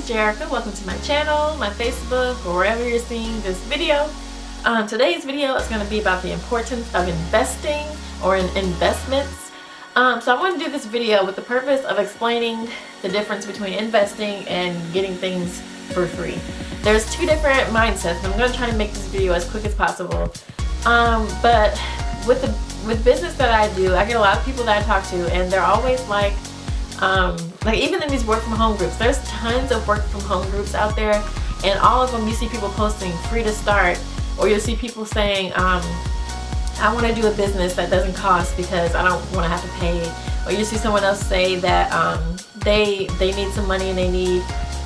Jerica. Welcome to my channel, my Facebook, or wherever you're seeing this video. Today's video is going to be about the importance of investing or in investments. So I want to do this video with the purpose of explaining the difference between investing and getting things for free. There's two different mindsets, and I'm going to try to make this video as quick as possible. But with business that I do, I get a lot of people that I talk to, and they're always like even in these work from home groups, there's tons of work from home groups out there, and all of them you see people posting free to start, or you'll see people saying, I want to do a business that doesn't cost because I don't want to have to pay, or you see someone else say that they need some money and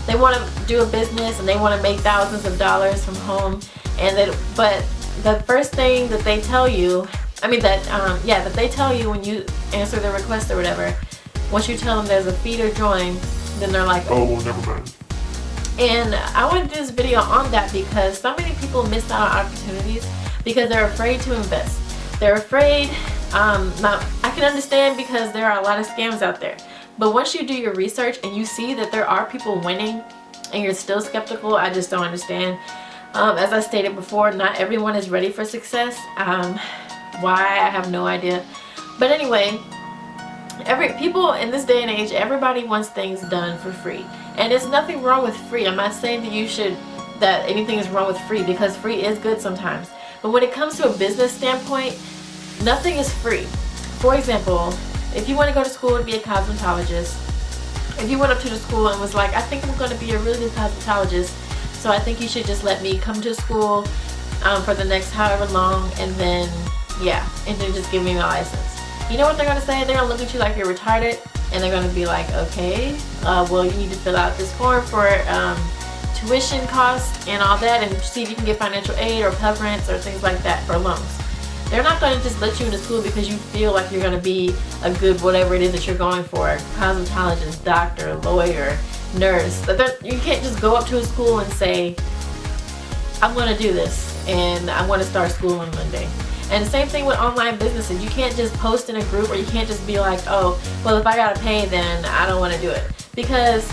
they want to do a business and they want to make thousands of dollars from home, and but the first thing that they tell you, that they tell you when you answer their request or whatever, once you tell them there's a fee to join, then they're like, oh, well, never mind. And I want to do this video on that because so many people miss out on opportunities because they're afraid to invest. They're afraid. Now, I can understand because there are a lot of scams out there. But once you do your research and you see that there are people winning and you're still skeptical, I just don't understand. As I stated before, not everyone is ready for success. Why, I have no idea. But anyway, people in this day and age, everybody wants things done for free, and there's nothing wrong with free. I'm not saying that anything is wrong with free, because free is good sometimes. But when it comes to a business standpoint, nothing is free. For example, if you want to go to school to be a cosmetologist, if you went up to the school and was like, I think I'm going to be a really good cosmetologist, so I think you should just let me come to school for the next however long, and then just give me my license. You know what they're going to say? They're going to look at you like you're retarded, and they're going to be like, okay, well, you need to fill out this form for tuition costs and all that, and see if you can get financial aid or Pell Grants or things like that for loans. They're not going to just let you into school because you feel like you're going to be a good whatever it is that you're going for, cosmetologist, doctor, lawyer, nurse. You can't just go up to a school and say, I'm going to do this and I want to start school on Monday. And the same thing with online businesses. You can't just post in a group, or you can't just be like, oh, well, if I gotta pay, then I don't want to do it. Because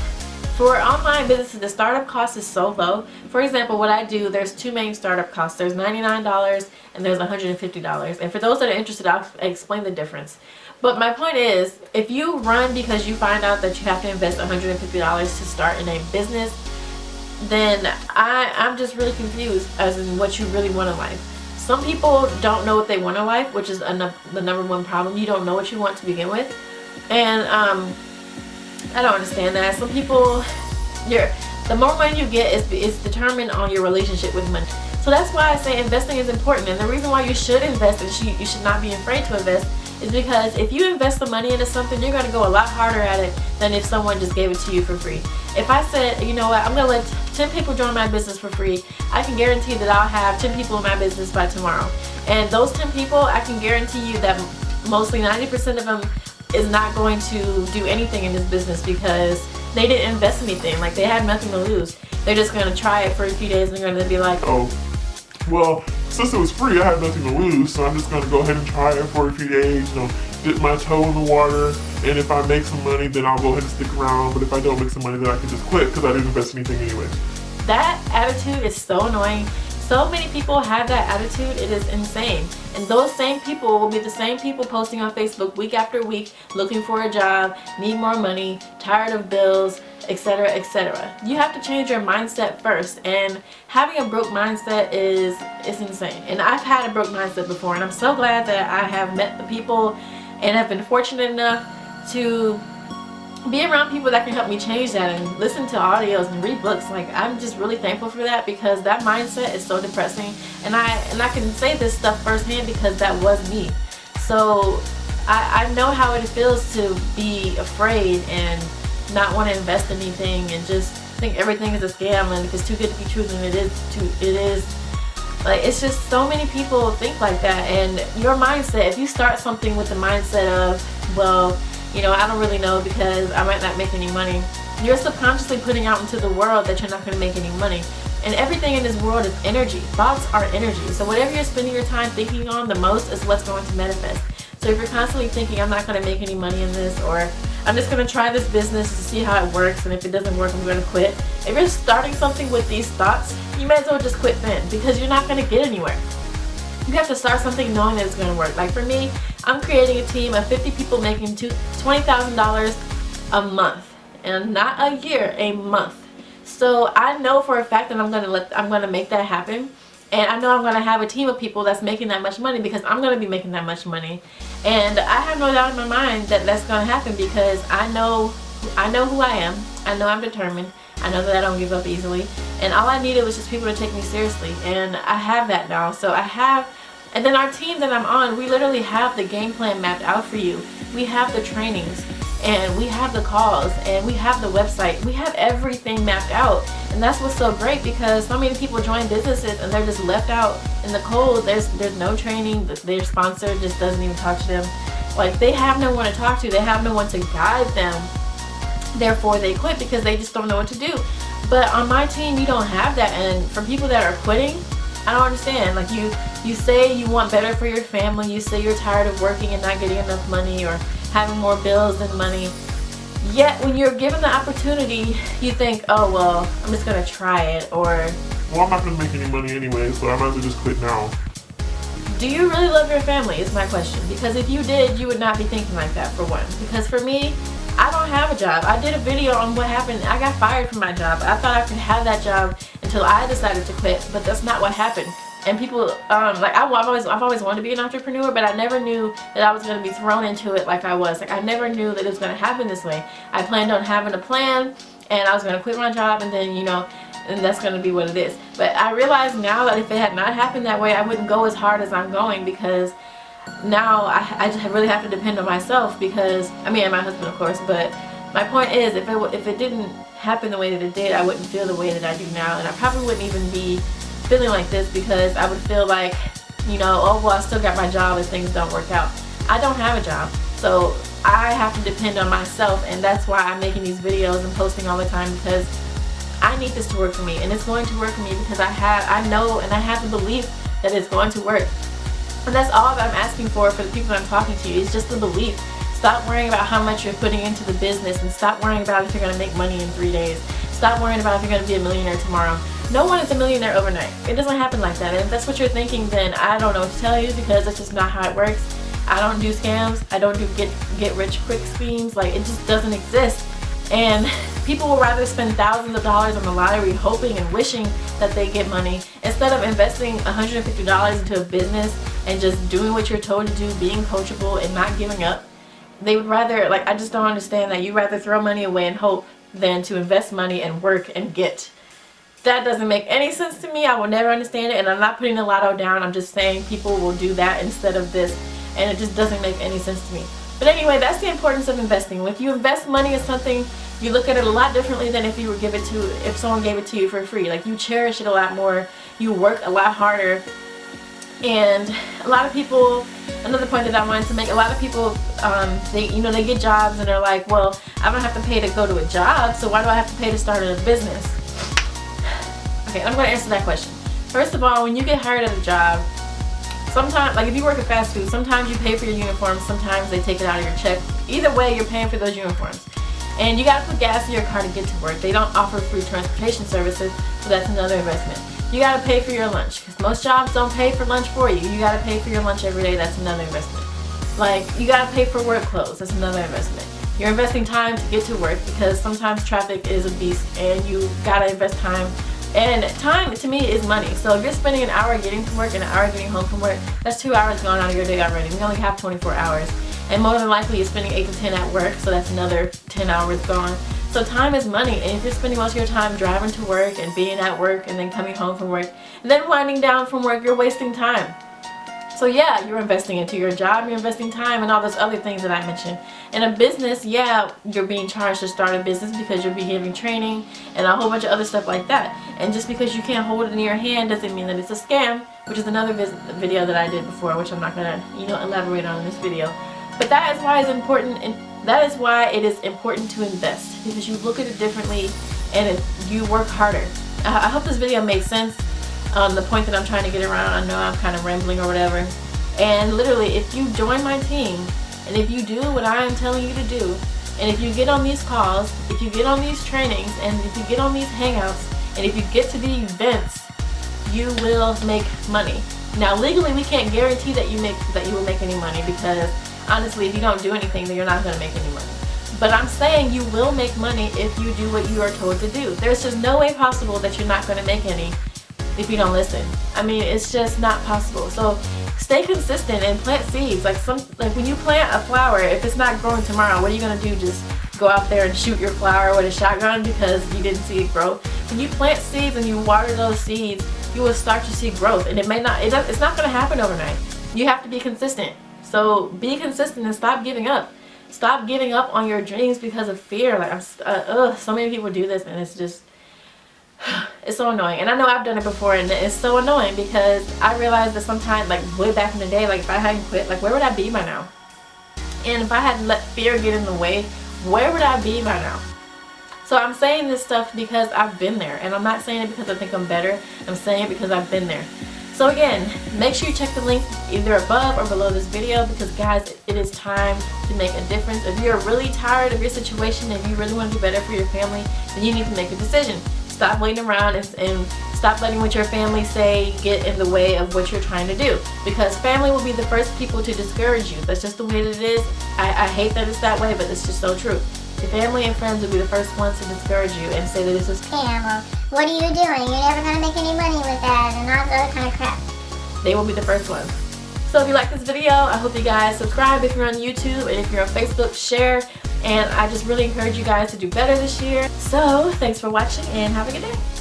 for online businesses, the startup cost is so low. For example, what I do, there's two main startup costs. There's $99 and there's $150. And for those that are interested, I'll explain the difference. But my point is, if you run because you find out that you have to invest $150 to start in a business, then I'm just really confused as in what you really want in life. Some people don't know what they want in life, which is the number one problem. You don't know what you want to begin with. And I don't understand that. Some people, the more money you get is determined on your relationship with money. So that's why I say investing is important. And the reason why you should invest and you should not be afraid to invest is because if you invest the money into something, you're going to go a lot harder at it than if someone just gave it to you for free. If I said, you know what, I'm going to let 10 people join my business for free, I can guarantee that I'll have 10 people in my business by tomorrow. And those 10 people, I can guarantee you that mostly 90% of them is not going to do anything in this business because they didn't invest anything. Like, they had nothing to lose. They're just going to try it for a few days and they're going to be like, oh, well, since it was free, I had nothing to lose, so I'm just going to go ahead and try it for a few days, dip my toe in the water, and if I make some money, then I'll go ahead and stick around, but if I don't make some money, then I can just quit because I didn't invest anything anyway. That attitude is so annoying. So many people have that attitude, it is insane. And those same people will be the same people posting on Facebook week after week, looking for a job, need more money, tired of bills, etc., etc. You have to change your mindset first, and having a broke mindset is insane. And I've had a broke mindset before, and I'm so glad that I have met the people and have been fortunate enough to be around people that can help me change that and listen to audios and read books. Like, I'm just really thankful for that, because that mindset is so depressing, and I can say this stuff firsthand because that was me. So I know how it feels to be afraid and not want to invest in anything and just think everything is a scam, and if it's too good to be true, then it is. Like, it's just so many people think like that. And your mindset, if you start something with the mindset of, well, I don't really know because I might not make any money, you're subconsciously putting out into the world that you're not going to make any money. And everything in this world is energy. Thoughts are energy. So whatever you're spending your time thinking on the most is what's going to manifest. So if you're constantly thinking, I'm not going to make any money in this, or I'm just going to try this business to see how it works, and if it doesn't work, I'm going to quit. If you're starting something with these thoughts, you might as well just quit then, because you're not going to get anywhere. You have to start something knowing that it's going to work. Like for me, I'm creating a team of 50 people making $20,000 a month, and not a year, a month. So I know for a fact that I'm going to make that happen. And I know I'm going to have a team of people that's making that much money, because I'm going to be making that much money. And I have no doubt in my mind that that's going to happen, because I know who I am. I know I'm determined. I know that I don't give up easily. And all I needed was just people to take me seriously. And I have that now. So I have, and then our team that I'm on, we literally have the game plan mapped out for you. We have the trainings, and we have the calls, and we have the website. We have everything mapped out. And that's what's so great, because so many people join businesses and they're just left out in the cold. There's no training. Their sponsor just doesn't even talk to them. Like, they have no one to talk to. They have no one to guide them. Therefore, they quit because they just don't know what to do. But on my team, you don't have that. And for people that are quitting, I don't understand. Like, you say you want better for your family. You say you're tired of working and not getting enough money, or having more bills than money. Yet when you're given the opportunity, you think, oh well, I'm just gonna try it, or well, I'm not gonna make any money anyway, so I might as well just quit now. Do you really love your family is my question. Because if you did, you would not be thinking like that, for one. Because for me, I don't have a job. I did a video on what happened. I got fired from my job. I thought I could have that job until I decided to quit, but that's not what happened. And people, like I've always wanted to be an entrepreneur, but I never knew that I was going to be thrown into it like I was. Like, I never knew that it was going to happen this way. I planned on having a plan, and I was going to quit my job, and then, you know, and that's going to be what it is. But I realize now that if it had not happened that way, I wouldn't go as hard as I'm going, because now I just really have to depend on myself, because, I mean, and my husband, of course, but my point is, if it didn't happen the way that it did, I wouldn't feel the way that I do now, and I probably wouldn't even be feeling like this, because I would feel like, you know, oh well, I still got my job if things don't work out. I don't have a job, so I have to depend on myself, and that's why I'm making these videos and posting all the time, because I need this to work for me, and it's going to work for me because I know and I have the belief that it's going to work. And that's all that I'm asking for the people that I'm talking to, is just the belief. Stop worrying about how much you're putting into the business, and stop worrying about if you're going to make money in 3 days. Stop worrying about if you're going to be a millionaire tomorrow. No one is a millionaire overnight. It doesn't happen like that. And if that's what you're thinking, then I don't know what to tell you, because that's just not how it works. I don't do scams. I don't do get rich quick schemes. Like, it just doesn't exist. And people will rather spend thousands of dollars on the lottery hoping and wishing that they get money, instead of investing $150 into a business and just doing what you're told to do, being coachable and not giving up. They would rather, like, I just don't understand that. You'd rather throw money away and hope than to invest money and work and get. That doesn't make any sense to me. I will never understand it, and I'm not putting the lotto down. I'm just saying people will do that instead of this, and it just doesn't make any sense to me. But anyway, that's the importance of investing. If you invest money in something, you look at it a lot differently than if someone gave it to you for free. Like, you cherish it a lot more. You work a lot harder. And a lot of people, another point that I wanted to make, a lot of people, they get jobs and they're like, well, I don't have to pay to go to a job, so why do I have to pay to start a business? Okay, I'm going to answer that question. First of all, when you get hired at a job, sometimes, like if you work at fast food, sometimes you pay for your uniforms, sometimes they take it out of your check. Either way, you're paying for those uniforms. And you got to put gas in your car to get to work. They don't offer free transportation services, so that's another investment. You got to pay for your lunch, because most jobs don't pay for lunch for you. You got to pay for your lunch every day. That's another investment. Like, you got to pay for work clothes. That's another investment. You're investing time to get to work, because sometimes traffic is a beast, and you got to invest time. And time, to me, is money. So if you're spending an hour getting to work and an hour getting home from work, that's 2 hours gone out of your day already. We only have 24 hours. And more than likely, you're spending 8 to 10 at work, so that's another 10 hours gone. So time is money, and if you're spending most of your time driving to work and being at work and then coming home from work and then winding down from work, you're wasting time. So yeah, you're investing into your job, you're investing time and all those other things that I mentioned. In a business, yeah, you're being charged to start a business because you're being given training and a whole bunch of other stuff like that. And just because you can't hold it in your hand doesn't mean that it's a scam, which is another video that I did before, which I'm not gonna, elaborate on in this video. But that is why it's important, and that is why it is important to invest, because you look at it differently and you work harder. I hope this video made sense on the point that I'm trying to get around. I know I'm kind of rambling or whatever. And literally, if you join my team, and if you do what I am telling you to do, and if you get on these calls, if you get on these trainings, and if you get on these hangouts, and if you get to the events, you will make money. Now legally, we can't guarantee that you will make any money, because honestly, if you don't do anything, then you're not going to make any money. But I'm saying you will make money if you do what you are told to do. There's just no way possible that you're not going to make any if you don't listen. I mean, it's just not possible. So stay consistent and plant seeds. Like when you plant a flower, if it's not growing tomorrow, what are you going to do? Just go out there and shoot your flower with a shotgun because you didn't see it grow? When you plant seeds and you water those seeds, you will start to see growth. And it's not going to happen overnight. You have to be consistent. So be consistent and stop giving up. Stop giving up on your dreams because of fear. Like so many people do this, and it's just, it's so annoying. And I know I've done it before, and it's so annoying because I realized that sometimes, like way back in the day, like if I hadn't quit, like where would I be by now? And if I hadn't let fear get in the way, where would I be by now? So I'm saying this stuff because I've been there, and I'm not saying it because I think I'm better. I'm saying it because I've been there. So again, make sure you check the link either above or below this video, because guys, it is time to make a difference. If you're really tired of your situation and you really want to do better for your family, then you need to make a decision. Stop waiting around and stop letting what your family say get in the way of what you're trying to do, because family will be the first people to discourage you. That's just the way that it is. I hate that it's that way, but it's just so true. Your family and friends will be the first ones to discourage you and say that this is scam, or what are you doing? You're never going to make any money with that, and all that other kind of crap. They will be the first ones. So if you like this video, I hope you guys subscribe if you're on YouTube, and if you're on Facebook, share. And I just really encourage you guys to do better this year. So thanks for watching, and have a good day.